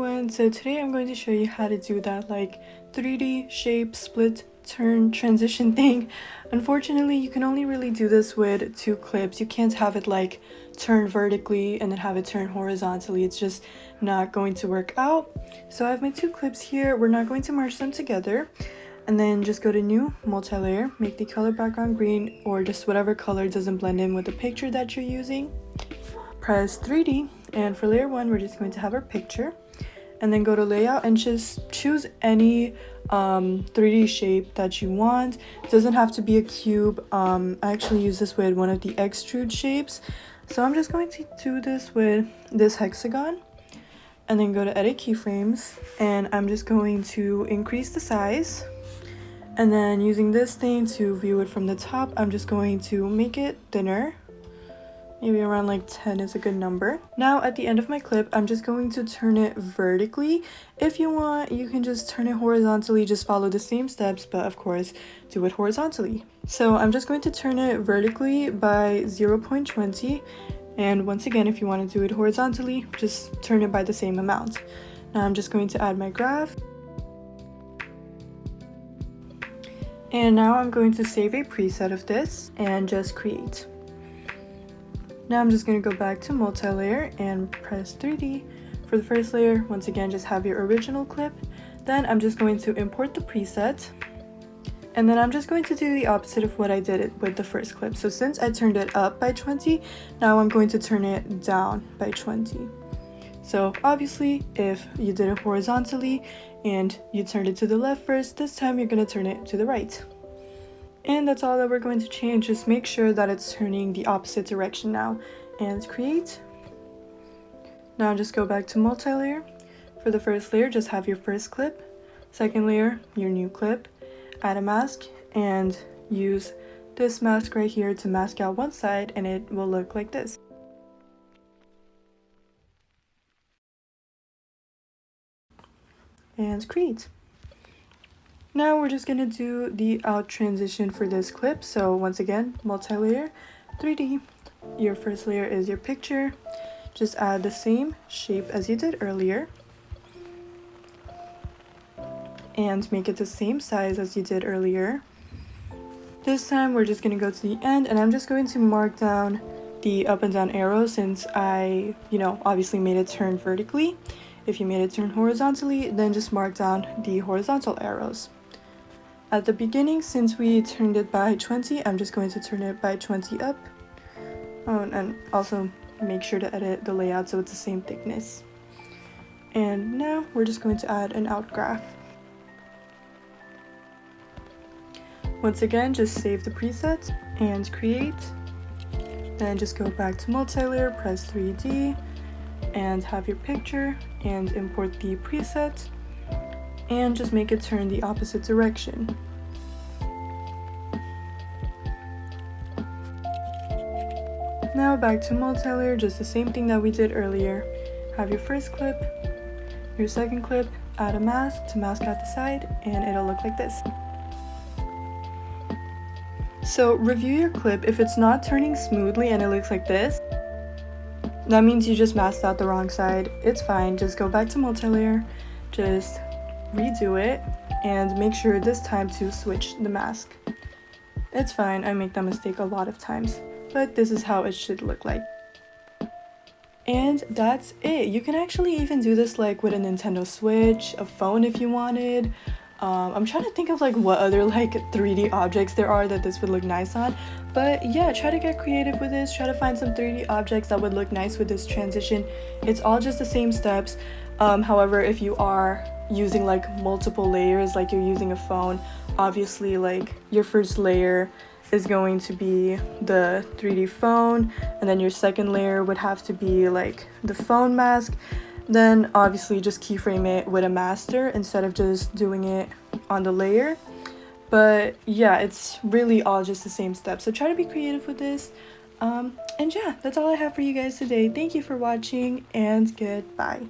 everyone, so today I'm going to show you how to do that like 3D shape split turn transition thing. Unfortunately, you can only really do this with 2 clips. You can't have it like turn vertically and then have it turn horizontally. It's just not going to work out. So I have my 2 clips here. We're not going to merge them together, and then just go to new, multi-layer, make the color background green or just whatever color doesn't blend in with the picture that you're using. Press 3D, and for layer 1 we're just going to have our picture, and then go to layout and just choose any 3D shape that you want. It doesn't have to be a cube. I actually use this with one of the extrude shapes, so I'm just going to do this with this hexagon, and then go to edit keyframes, and I'm just going to increase the size, and then using this thing to view it from the top, I'm just going to make it thinner. Maybe around like 10 is a good number. Now at the end of my clip, I'm just going to turn it vertically. If you want, you can just turn it horizontally, just follow the same steps, but of course, do it horizontally. So I'm just going to turn it vertically by 0.20. And once again, if you want to do it horizontally, just turn it by the same amount. Now I'm just going to add my graph. And now I'm going to save a preset of this and just create. Now I'm just going to go back to multi-layer and press 3D. For the first layer, once again, just have your original clip. Then I'm just going to import the preset. And then I'm just going to do the opposite of what I did with the first clip. So since I turned it up by 20, now I'm going to turn it down by 20. So obviously, if you did it horizontally and you turned it to the left first, this time you're going to turn it to the right. And that's all that we're going to change. Just make sure that it's turning the opposite direction now, and create. Now just go back to multi-layer. For the first layer, just have your first clip. Second layer, your new clip. Add a mask and use this mask right here to mask out one side, and it will look like this. And create. Now we're just gonna do the out transition for this clip. So once again, multi-layer, 3D. Your first layer is your picture. Just add the same shape as you did earlier. And make it the same size as you did earlier. This time we're just gonna go to the end, and I'm just going to mark down the up and down arrows since I, obviously made it turn vertically. If you made it turn horizontally, then just mark down the horizontal arrows. At the beginning, since we turned it by 20, I'm just going to turn it by 20 up. Oh, and also make sure to edit the layout so it's the same thickness. And now we're just going to add an out graph. Once again, just save the preset and create. Then just go back to multi-layer, press 3D, and have your picture, and import the preset. And just make it turn the opposite direction. Now back to multi-layer, just the same thing that we did earlier. Have your first clip, your second clip, add a mask to mask out the side, and it'll look like this. So review your clip. If it's not turning smoothly and it looks like this, that means you just masked out the wrong side. It's fine, just go back to multi-layer, just redo it, and make sure this time to switch the mask. It's fine, I make that mistake a lot of times, but this is how it should look like. And that's it. You can actually even do this like with a Nintendo Switch, a phone if you wanted. I'm trying to think of like what other like 3D objects there are that this would look nice on, but yeah, try to get creative with this. Try to find some 3D objects that would look nice with this transition. It's all just the same steps. However, if you are using like multiple layers, like you're using a phone, obviously like your first layer is going to be the 3D phone, and then your second layer would have to be like the phone mask. Then obviously just keyframe it with a master instead of just doing it on the layer. But yeah, it's really all just the same steps, so try to be creative with this. And yeah, that's all I have for you guys today. Thank you for watching, and goodbye.